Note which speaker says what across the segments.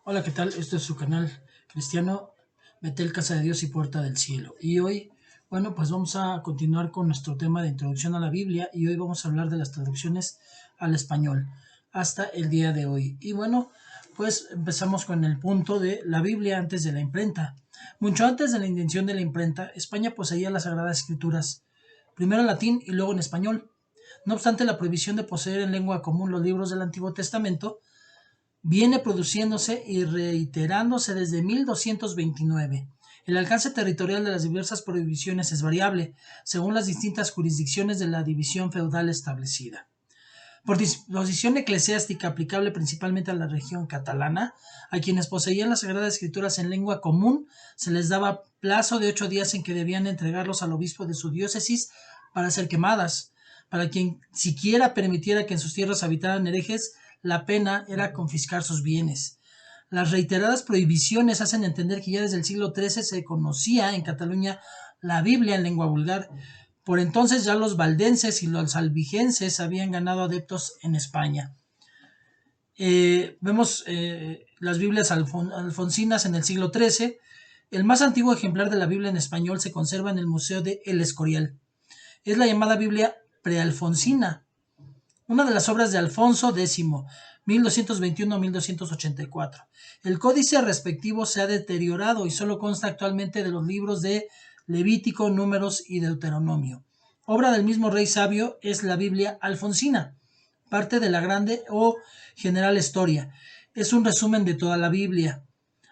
Speaker 1: Hola, ¿qué tal? Este es su canal cristiano Betel, Casa de Dios y Puerta del Cielo. Y hoy, bueno, pues vamos a continuar con nuestro tema de introducción a la Biblia y hoy vamos a hablar de las traducciones al español hasta el día de hoy. Y bueno, pues empezamos con el punto de la Biblia antes de la imprenta. Mucho antes de la invención de la imprenta, España poseía las Sagradas Escrituras, primero en latín y luego en español. No obstante la prohibición de poseer en lengua común los libros del Antiguo Testamento, viene produciéndose y reiterándose desde 1229. El alcance territorial de las diversas prohibiciones es variable, según las distintas jurisdicciones de la división feudal establecida. Por disposición eclesiástica aplicable principalmente a la región catalana, a quienes poseían las Sagradas Escrituras en lengua común, se les daba plazo de 8 días en que debían entregarlos al obispo de su diócesis para ser quemadas. Para quien siquiera permitiera que en sus tierras habitaran herejes, la pena era confiscar sus bienes. Las reiteradas prohibiciones hacen entender que ya desde el siglo XIII se conocía en Cataluña la Biblia en lengua vulgar. Por entonces ya los valdenses y los albigenses habían ganado adeptos en España. Vemos las Biblias alfonsinas en el siglo XIII. El más antiguo ejemplar de la Biblia en español se conserva en el Museo de El Escorial. Es la llamada Biblia prealfonsina, una de las obras de Alfonso X, 1221-1284. El códice respectivo se ha deteriorado y solo consta actualmente de los libros de Levítico, Números y Deuteronomio. Obra del mismo rey sabio es la Biblia alfonsina, parte de la grande o general historia. Es un resumen de toda la Biblia.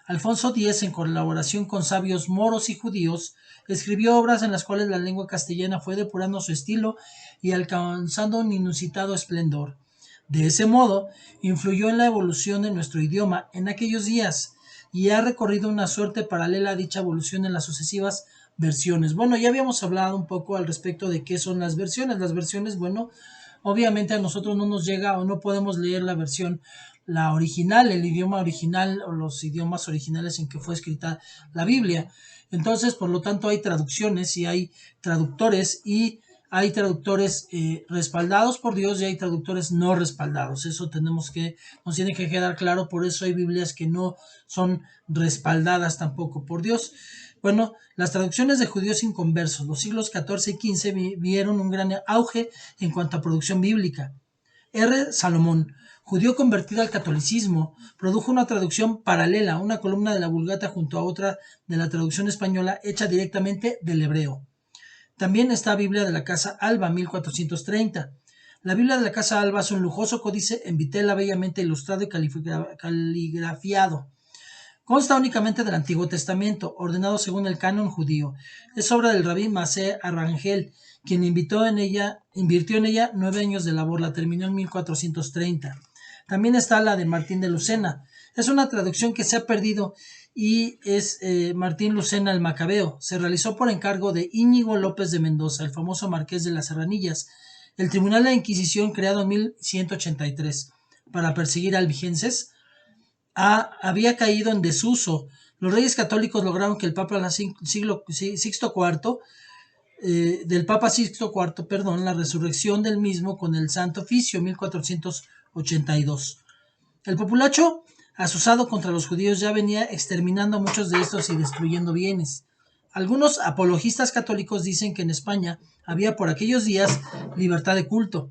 Speaker 1: Alfonso X, en colaboración con sabios moros y judíos, escribió obras en las cuales la lengua castellana fue depurando su estilo y alcanzando un inusitado esplendor. De ese modo, influyó en la evolución de nuestro idioma en aquellos días y ha recorrido una suerte paralela a dicha evolución en las sucesivas versiones. Bueno, ya habíamos hablado un poco al respecto de qué son las versiones. Las versiones, bueno, obviamente a nosotros no nos llega o no podemos leer la original, el idioma original o los idiomas originales en que fue escrita la Biblia. Entonces, por lo tanto, hay traducciones y hay traductores y hay traductores respaldados por Dios y hay traductores no respaldados. Eso nos tiene que quedar claro. Por eso hay Biblias que no son respaldadas tampoco por Dios. Bueno, las traducciones de judíos inconversos, los siglos XIV y XV vieron un gran auge en cuanto a producción bíblica. R. Salomón, judío convertido al catolicismo, produjo una traducción paralela, una columna de la Vulgata junto a otra de la traducción española hecha directamente del hebreo. También está Biblia de la Casa Alba, 1430. La Biblia de la Casa Alba es un lujoso códice en vitela bellamente ilustrado y caligrafiado. Consta únicamente del Antiguo Testamento, ordenado según el canon judío. Es obra del rabí Masé Arrangel, quien invirtió en ella 9 años de labor. La terminó en 1430. También está la de Martín de Lucena. Es una traducción que se ha perdido y es Martín Lucena el Macabeo. Se realizó por encargo de Íñigo López de Mendoza, el famoso marqués de las Serranillas. El Tribunal de la Inquisición, creado en 1183 para perseguir albigenses, había caído en desuso. Los reyes católicos lograron que el Papa Sixto IV, del Papa Sixto IV, la resurrección del mismo con el Santo Oficio, 1482. El populacho, asusado contra los judíos, ya venía exterminando a muchos de estos y destruyendo bienes. Algunos apologistas católicos dicen que en España había por aquellos días libertad de culto,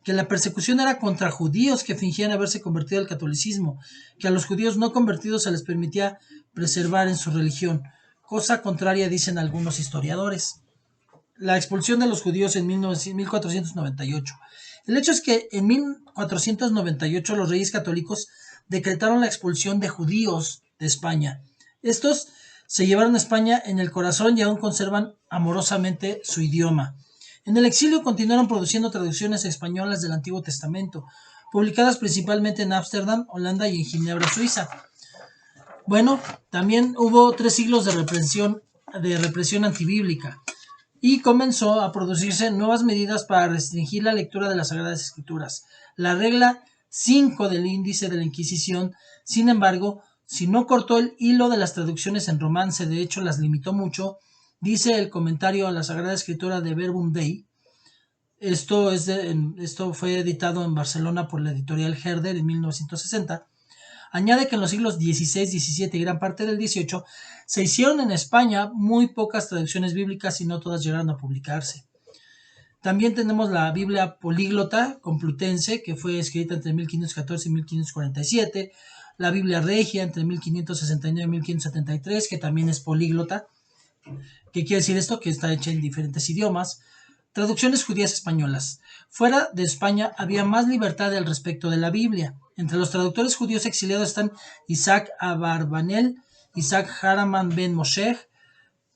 Speaker 1: que la persecución era contra judíos que fingían haberse convertido al catolicismo, que a los judíos no convertidos se les permitía preservar en su religión, cosa contraria dicen algunos historiadores. La expulsión de los judíos en 1498. El hecho es que en 1498 los reyes católicos decretaron la expulsión de judíos de España. Estos se llevaron a España en el corazón y aún conservan amorosamente su idioma. En el exilio continuaron produciendo traducciones españolas del Antiguo Testamento, publicadas principalmente en Ámsterdam, Holanda y en Ginebra, Suiza. Bueno, también hubo 3 siglos de represión antibíblica y comenzó a producirse nuevas medidas para restringir la lectura de las Sagradas Escrituras. La regla 5 del índice de la Inquisición, sin embargo, si no cortó el hilo de las traducciones en romance, de hecho las limitó mucho, dice el comentario a la Sagrada Escritura de Verbum Dei. Esto fue editado en Barcelona por la editorial Herder en 1960. Añade que en los siglos XVI, XVII y gran parte del XVIII se hicieron en España muy pocas traducciones bíblicas y no todas llegaron a publicarse. También tenemos la Biblia Políglota Complutense, que fue escrita entre 1514 y 1547, la Biblia Regia entre 1569 y 1573, que también es políglota. ¿Qué quiere decir esto? Que está hecha en diferentes idiomas. Traducciones judías españolas. Fuera de España había más libertad al respecto de la Biblia. Entre los traductores judíos exiliados están Isaac Abarbanel, Isaac Haraman Ben Moshe,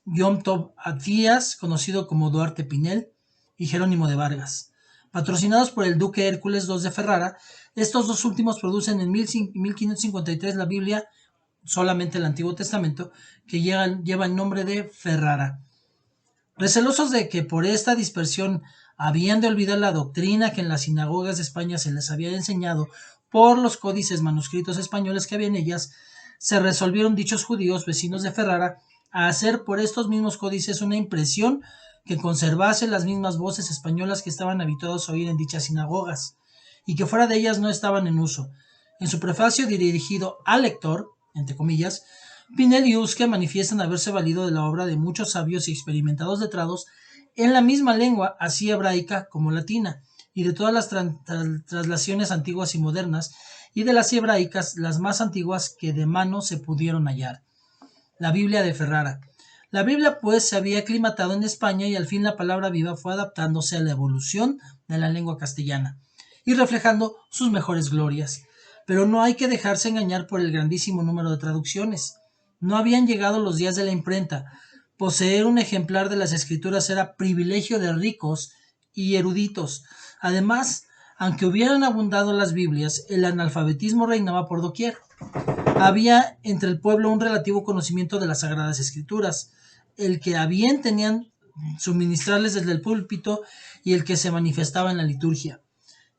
Speaker 1: Yom Tov Atías, conocido como Duarte Pinel, y Jerónimo de Vargas. Patrocinados por el duque Hércules II de Ferrara, estos dos últimos producen en 1553 la Biblia, solamente el Antiguo Testamento, que lleva el nombre de Ferrara. Recelosos de que por esta dispersión habían de olvidar la doctrina que en las sinagogas de España se les había enseñado por los códices manuscritos españoles que había en ellas, se resolvieron dichos judíos vecinos de Ferrara a hacer por estos mismos códices una impresión que conservase las mismas voces españolas que estaban habituados a oír en dichas sinagogas, y que fuera de ellas no estaban en uso. En su prefacio dirigido al lector, entre comillas, Pinel y Huske manifiestan haberse valido de la obra de muchos sabios y experimentados letrados en la misma lengua, así hebraica como latina, y de todas las traslaciones antiguas y modernas, y de las hebraicas las más antiguas que de mano se pudieron hallar. La Biblia de Ferrara. La Biblia, pues, se había aclimatado en España y al fin la palabra viva fue adaptándose a la evolución de la lengua castellana y reflejando sus mejores glorias. Pero no hay que dejarse engañar por el grandísimo número de traducciones. No habían llegado los días de la imprenta. Poseer un ejemplar de las Escrituras era privilegio de ricos y eruditos. Además, aunque hubieran abundado las Biblias, el analfabetismo reinaba por doquier. Había entre el pueblo un relativo conocimiento de las Sagradas Escrituras, el que a bien tenían suministrarles desde el púlpito y el que se manifestaba en la liturgia.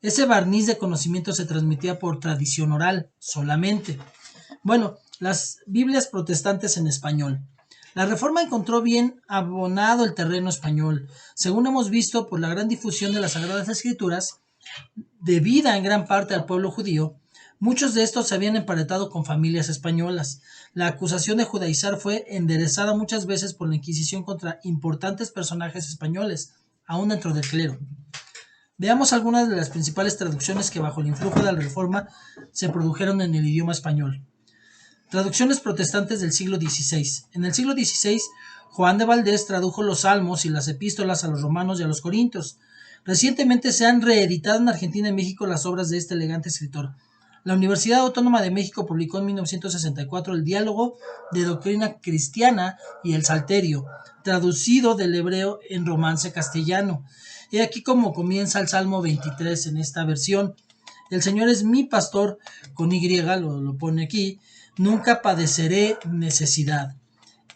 Speaker 1: Ese barniz de conocimiento se transmitía por tradición oral solamente. Bueno, las Biblias protestantes en español. La Reforma encontró bien abonado el terreno español, según hemos visto por la gran difusión de las Sagradas Escrituras, debida en gran parte al pueblo judío. Muchos de estos se habían emparentado con familias españolas. La acusación de judaizar fue enderezada muchas veces por la Inquisición contra importantes personajes españoles, aún dentro del clero. Veamos algunas de las principales traducciones que bajo el influjo de la Reforma se produjeron en el idioma español. Traducciones protestantes del siglo XVI. En el siglo XVI, Juan de Valdés tradujo los Salmos y las epístolas a los romanos y a los corintios. Recientemente se han reeditado en Argentina y México las obras de este elegante escritor. La Universidad Autónoma de México publicó en 1964 el Diálogo de Doctrina Cristiana y el Salterio, traducido del hebreo en romance castellano. He aquí cómo comienza el Salmo 23 en esta versión. El Señor es mi pastor, con Y, lo pone aquí, nunca padeceré necesidad.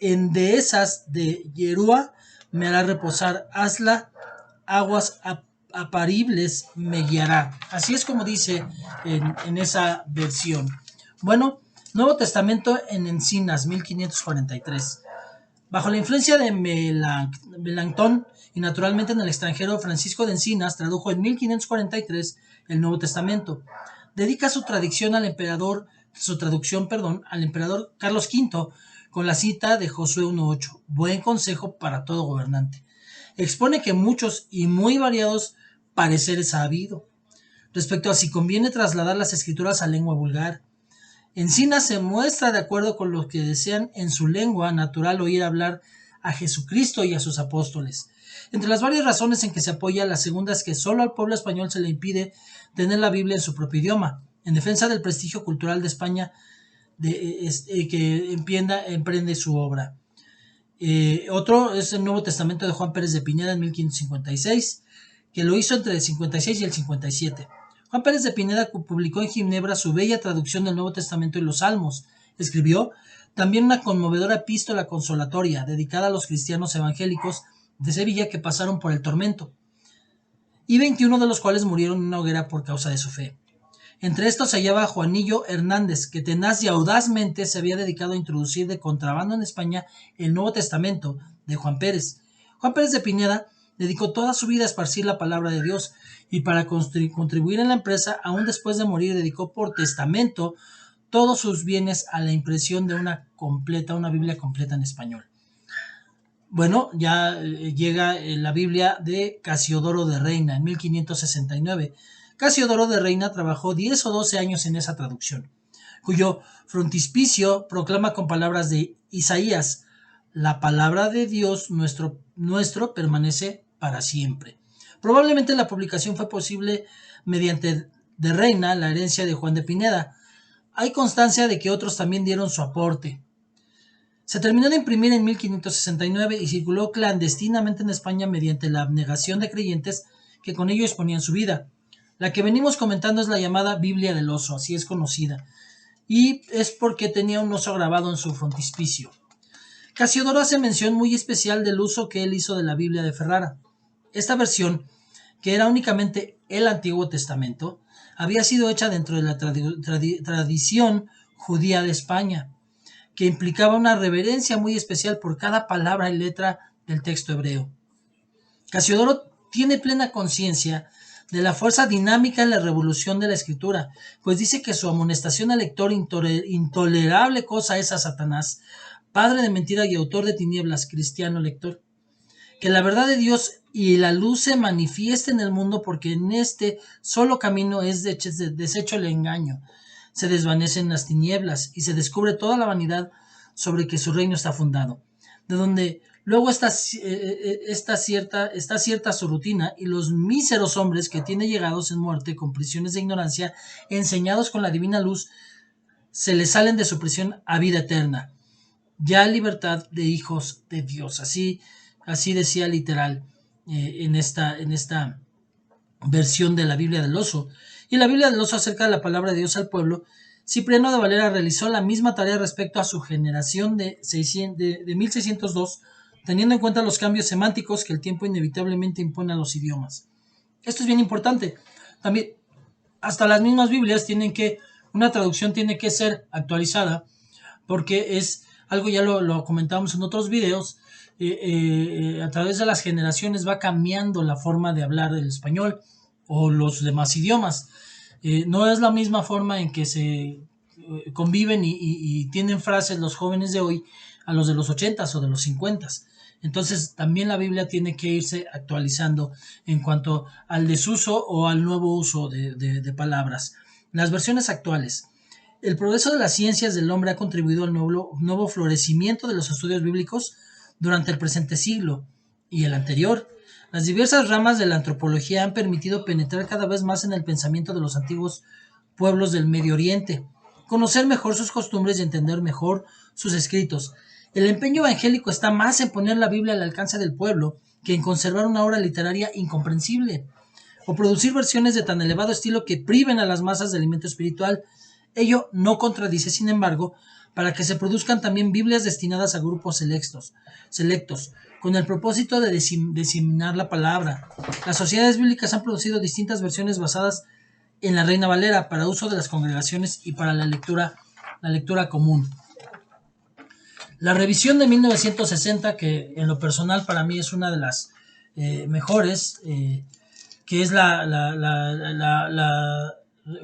Speaker 1: En dehesas de Yerúa me hará reposar, hazla aguas aparibles me guiará. Así es como dice en esa versión. Bueno, Nuevo Testamento en Encinas, 1543. Bajo la influencia de Melanchthon y naturalmente en el extranjero, Francisco de Encinas tradujo en 1543 el Nuevo Testamento. Dedica su traducción al emperador Carlos V con la cita de Josué 1:8, buen consejo para todo gobernante. Expone que muchos y muy variados pareceres ha habido respecto a si conviene trasladar las escrituras a lengua vulgar. Encinas se muestra de acuerdo con los que desean en su lengua natural oír hablar a Jesucristo y a sus apóstoles. Entre las varias razones en que se apoya, la segunda es que solo al pueblo español se le impide tener la Biblia en su propio idioma, en defensa del prestigio cultural de España que emprende su obra. Otro es el Nuevo Testamento de Juan Pérez de Pineda en 1556, que lo hizo entre el 56 y el 57. Juan Pérez de Pineda publicó en Ginebra su bella traducción del Nuevo Testamento y los Salmos. Escribió también una conmovedora epístola consolatoria dedicada a los cristianos evangélicos de Sevilla que pasaron por el tormento, y 21 de los cuales murieron en una hoguera por causa de su fe. Entre estos se hallaba Juanillo Hernández, que tenaz y audazmente se había dedicado a introducir de contrabando en España el Nuevo Testamento de Juan Pérez. Juan Pérez de Pineda dedicó toda su vida a esparcir la palabra de Dios y para contribuir en la empresa, aún después de morir, dedicó por testamento todos sus bienes a la impresión de una Biblia completa en español. Bueno, ya llega la Biblia de Casiodoro de Reina en 1569. Casiodoro de Reina trabajó 10 o 12 años en esa traducción, cuyo frontispicio proclama con palabras de Isaías: la palabra de Dios nuestro permanece para siempre. Probablemente la publicación fue posible mediante de Reina, la herencia de Juan de Pineda. Hay constancia de que otros también dieron su aporte. Se terminó de imprimir en 1569 y circuló clandestinamente en España mediante la abnegación de creyentes que con ello exponían su vida. La que venimos comentando es la llamada Biblia del Oso, así es conocida, y es porque tenía un oso grabado en su frontispicio. Casiodoro hace mención muy especial del uso que él hizo de la Biblia de Ferrara. Esta versión, que era únicamente el Antiguo Testamento, había sido hecha dentro de la tradición judía de España, que implicaba una reverencia muy especial por cada palabra y letra del texto hebreo. Casiodoro tiene plena conciencia de la fuerza dinámica en la revolución de la escritura, pues dice que su amonestación al lector intolerable cosa es a Satanás, padre de mentira y autor de tinieblas, cristiano lector. Que la verdad de Dios y la luz se manifieste en el mundo, porque en este solo camino es deshecho el engaño, se desvanecen las tinieblas y se descubre toda la vanidad sobre que su reino está fundado, de donde luego está cierta su rutina, y los míseros hombres que tiene llegados en muerte con prisiones de ignorancia, enseñados con la divina luz, se les salen de su prisión a vida eterna, ya libertad de hijos de Dios. Así decía literal en esta versión de la Biblia del Oso. Y la Biblia del Oso acerca de la palabra de Dios al pueblo. Cipriano de Valera realizó la misma tarea respecto a su generación de 1602, teniendo en cuenta los cambios semánticos que el tiempo inevitablemente impone a los idiomas. Esto es bien importante. También, hasta las mismas Biblias una traducción tiene que ser actualizada, porque es algo, ya lo comentamos en otros videos, a través de las generaciones va cambiando la forma de hablar el español o los demás idiomas. No es la misma forma en que se conviven y tienen frases los jóvenes de hoy a los de los 80s o de los 50s. Entonces también la Biblia tiene que irse actualizando en cuanto al desuso o al nuevo uso de palabras. Las versiones actuales. El progreso de las ciencias del hombre ha contribuido al nuevo florecimiento de los estudios bíblicos durante el presente siglo y el anterior. Las diversas ramas de la antropología han permitido penetrar cada vez más en el pensamiento de los antiguos pueblos del Medio Oriente, conocer mejor sus costumbres y entender mejor sus escritos. El empeño evangélico está más en poner la Biblia al alcance del pueblo que en conservar una obra literaria incomprensible, o producir versiones de tan elevado estilo que priven a las masas de alimento espiritual. Ello no contradice, sin embargo, para que se produzcan también Biblias destinadas a grupos selectos, con el propósito de diseminar la palabra. Las sociedades bíblicas han producido distintas versiones basadas en la Reina Valera para uso de las congregaciones y para la lectura común. La revisión de 1960, que en lo personal para mí es una de las mejores, que es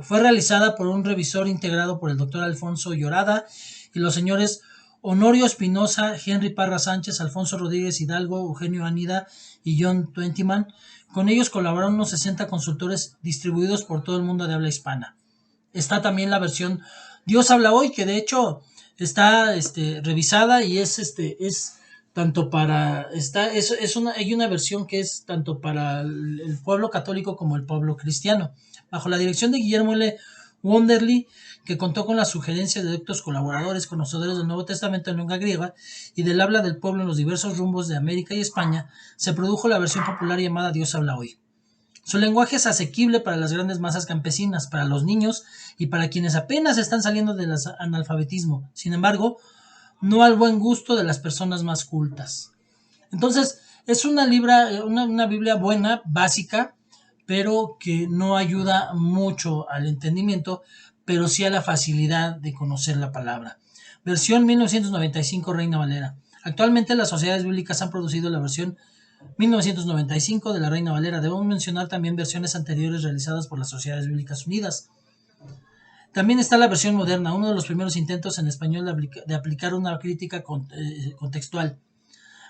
Speaker 1: fue realizada por un revisor integrado por el doctor Alfonso Llorada y los señores Honorio Espinosa, Henry Parra Sánchez, Alfonso Rodríguez Hidalgo, Eugenio Anida y John Twentyman. Con ellos colaboraron unos 60 consultores distribuidos por todo el mundo de habla hispana. Está también la versión Dios habla hoy, que de hecho está revisada y es tanto para hay una versión que es tanto para el pueblo católico como el pueblo cristiano, bajo la dirección de Guillermo L. Wonderly, que contó con las sugerencias de doctos colaboradores, conocedores del Nuevo Testamento en lengua griega y del habla del pueblo en los diversos rumbos de América y España. Se produjo la versión popular llamada Dios habla hoy. Su lenguaje es asequible para las grandes masas campesinas, para los niños y para quienes apenas están saliendo del analfabetismo. Sin embargo, no al buen gusto de las personas más cultas. Entonces, es una Biblia buena, básica, pero que no ayuda mucho al entendimiento, pero sí a la facilidad de conocer la palabra. Versión 1995, Reina Valera. Actualmente las sociedades bíblicas han producido la versión 1995 de la Reina Valera. Debemos mencionar también versiones anteriores realizadas por las Sociedades Bíblicas Unidas. También está la versión moderna, uno de los primeros intentos en español de aplicar una crítica contextual.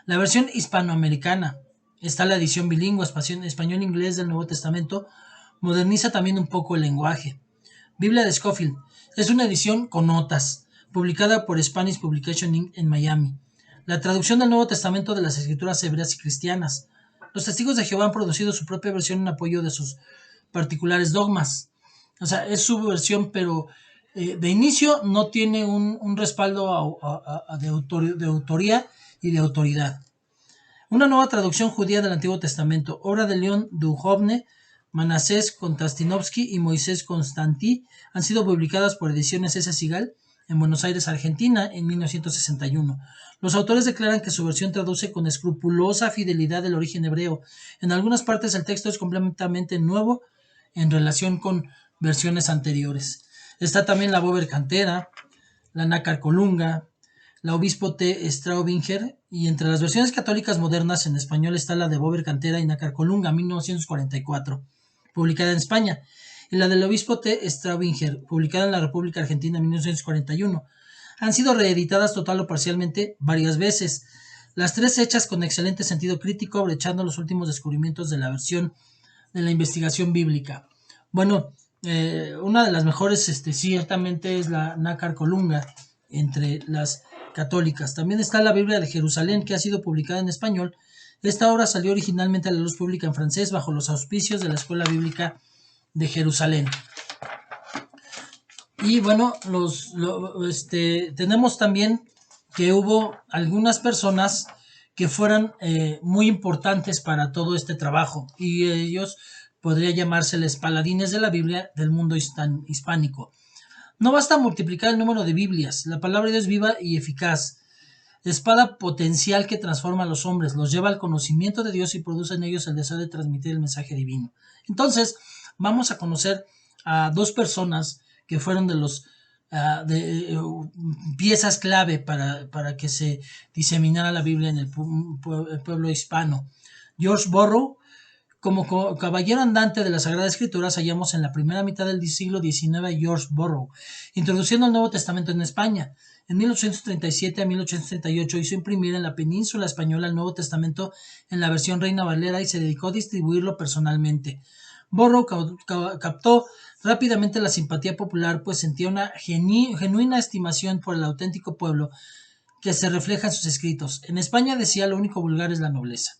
Speaker 1: La versión hispanoamericana, está la edición bilingüe español-inglés del Nuevo Testamento, moderniza también un poco el lenguaje. Biblia de Scofield, es una edición con notas, publicada por Spanish Publication Inc. en Miami. La traducción del Nuevo Testamento de las Escrituras hebreas y cristianas. Los testigos de Jehová han producido su propia versión en apoyo de sus particulares dogmas. O sea, es su versión, pero de inicio no tiene un respaldo de autoría y de autoridad. Una nueva traducción judía del Antiguo Testamento, obra de León Duhovne, Manasés Konstantinovsky y Moisés Constantí, han sido publicadas por Ediciones S. Sigal en Buenos Aires, Argentina, en 1961. Los autores declaran que su versión traduce con escrupulosa fidelidad el origen hebreo. En algunas partes el texto es completamente nuevo en relación con versiones anteriores. Está también la Bober Cantera, la Nácar Colunga, la Obispo T. Straubinger, y entre las versiones católicas modernas en español está la de Bober Cantera y Nácar Colunga, 1944, publicada en España, y la del Obispo T. Straubinger, publicada en la República Argentina en 1941. Han sido reeditadas total o parcialmente varias veces, las tres hechas con excelente sentido crítico, brechando los últimos descubrimientos de la versión de la investigación bíblica. Bueno, una de las mejores ciertamente es la Nácar Colunga entre las católicas. También está la Biblia de Jerusalén, que ha sido publicada en español. Esta obra salió originalmente a la luz pública en francés bajo los auspicios de la Escuela Bíblica de Jerusalén. Y bueno, tenemos también que hubo algunas personas que fueran muy importantes para todo este trabajo, y ellos podría llamárseles paladines de la Biblia del mundo hispánico. No basta multiplicar el número de Biblias, la palabra de Dios es viva y eficaz, espada potencial que transforma a los hombres, los lleva al conocimiento de Dios y produce en ellos el deseo de transmitir el mensaje divino. Entonces, vamos a conocer a dos personas que fueron de los piezas clave para que se diseminara la Biblia en el pueblo hispano. George Borrow, como caballero andante de la Sagrada Escritura, hallamos en la primera mitad del siglo XIX a George Borrow, introduciendo el Nuevo Testamento en España. En 1837 a 1838 hizo imprimir en la península española el Nuevo Testamento en la versión Reina Valera y se dedicó a distribuirlo personalmente. Borrow captó rápidamente la simpatía popular, pues sentía una genuina estimación por el auténtico pueblo que se refleja en sus escritos. En España decía: lo único vulgar es la nobleza.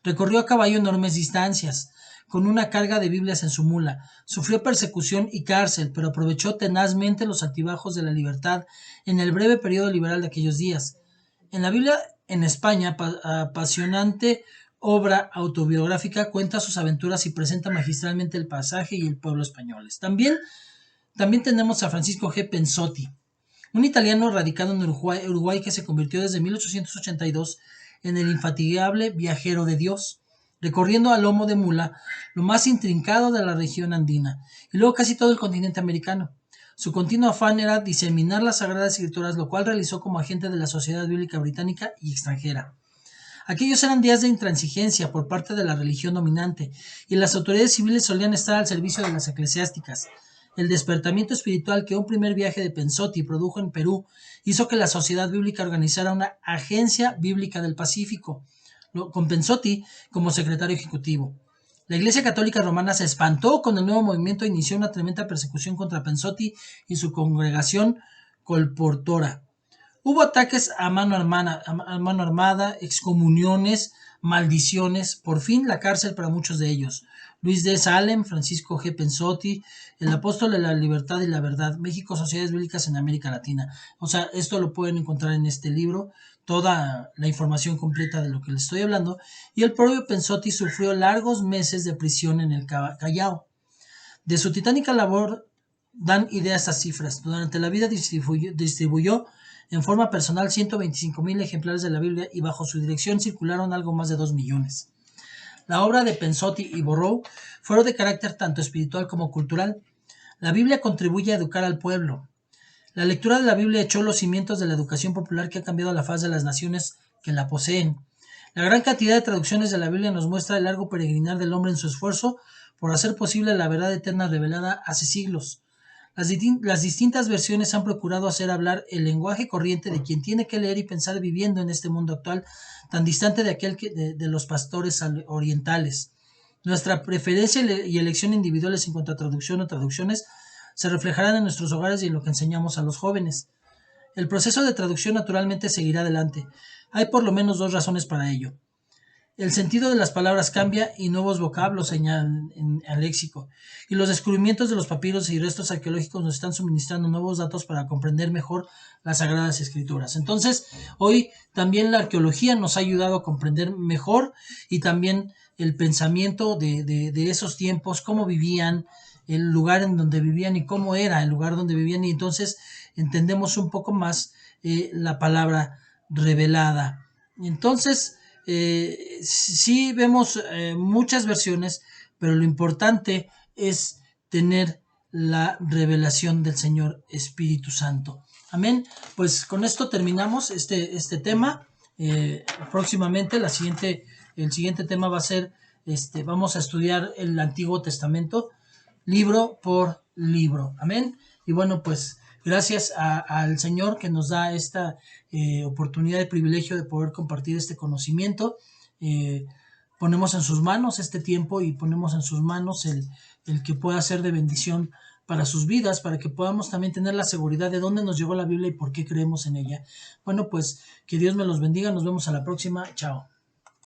Speaker 1: Recorrió a caballo enormes distancias, con una carga de Biblias en su mula. Sufrió persecución y cárcel, pero aprovechó tenazmente los altibajos de la libertad en el breve periodo liberal de aquellos días. En la Biblia en España, apasionante obra autobiográfica, cuenta sus aventuras y presenta magistralmente el pasaje y el pueblo españoles. También tenemos a Francisco G. Pensotti, un italiano radicado en Uruguay que se convirtió desde 1882 en el infatigable viajero de Dios, recorriendo a lomo de mula lo más intrincado de la región andina y luego casi todo el continente americano. Su continuo afán era diseminar las Sagradas Escrituras, lo cual realizó como agente de la Sociedad Bíblica Británica y extranjera. Aquellos eran días de intransigencia por parte de la religión dominante, y las autoridades civiles solían estar al servicio de las eclesiásticas. El despertamiento espiritual que un primer viaje de Pensotti produjo en Perú hizo que la Sociedad Bíblica organizara una Agencia Bíblica del Pacífico, con Pensotti como secretario ejecutivo. La Iglesia Católica Romana se espantó con el nuevo movimiento e inició una tremenda persecución contra Pensotti y su congregación colportora. Hubo ataques a mano armada, excomuniones, maldiciones, por fin la cárcel para muchos de ellos. Luis D. Salem, Francisco G. Pensotti, el apóstol de la libertad y la verdad, México, Sociedades Bíblicas en América Latina. O sea, esto lo pueden encontrar en este libro, toda la información completa de lo que les estoy hablando. Y el propio Pensotti sufrió largos meses de prisión en el Callao. De su titánica labor dan idea estas cifras. Durante la vida distribuyó en forma personal 125,000 ejemplares de la Biblia y bajo su dirección circularon algo más de 2 millones. La obra de Pensotti y Borrow fueron de carácter tanto espiritual como cultural. La Biblia contribuye a educar al pueblo. La lectura de la Biblia echó los cimientos de la educación popular que ha cambiado la faz de las naciones que la poseen. La gran cantidad de traducciones de la Biblia nos muestra el largo peregrinar del hombre en su esfuerzo por hacer posible la verdad eterna revelada hace siglos. Las distintas versiones han procurado hacer hablar el lenguaje corriente de quien tiene que leer y pensar viviendo en este mundo actual, tan distante de aquel de los pastores orientales. Nuestra preferencia y elección individuales en cuanto a traducción o traducciones se reflejarán en nuestros hogares y en lo que enseñamos a los jóvenes. El proceso de traducción naturalmente seguirá adelante. Hay por lo menos dos razones para ello. El sentido de las palabras cambia y nuevos vocablos señalan al léxico. Y los descubrimientos de los papiros y restos arqueológicos nos están suministrando nuevos datos para comprender mejor las Sagradas Escrituras. Entonces, hoy también la arqueología nos ha ayudado a comprender mejor y también el pensamiento de esos tiempos, cómo vivían, el lugar en donde vivían y cómo era el lugar donde vivían. Y entonces entendemos un poco más la palabra revelada. Entonces, sí vemos muchas versiones, pero lo importante es tener la revelación del Señor Espíritu Santo. Amén. Pues con esto terminamos este tema. Próximamente el siguiente tema va a ser, vamos a estudiar el Antiguo Testamento, libro por libro. Amén. Y bueno, pues gracias al Señor que nos da esta oportunidad y privilegio de poder compartir este conocimiento. Ponemos en sus manos este tiempo y ponemos en sus manos el que pueda ser de bendición para sus vidas, para que podamos también tener la seguridad de dónde nos llegó la Biblia y por qué creemos en ella. Bueno, pues que Dios me los bendiga. Nos vemos a la próxima. Chao.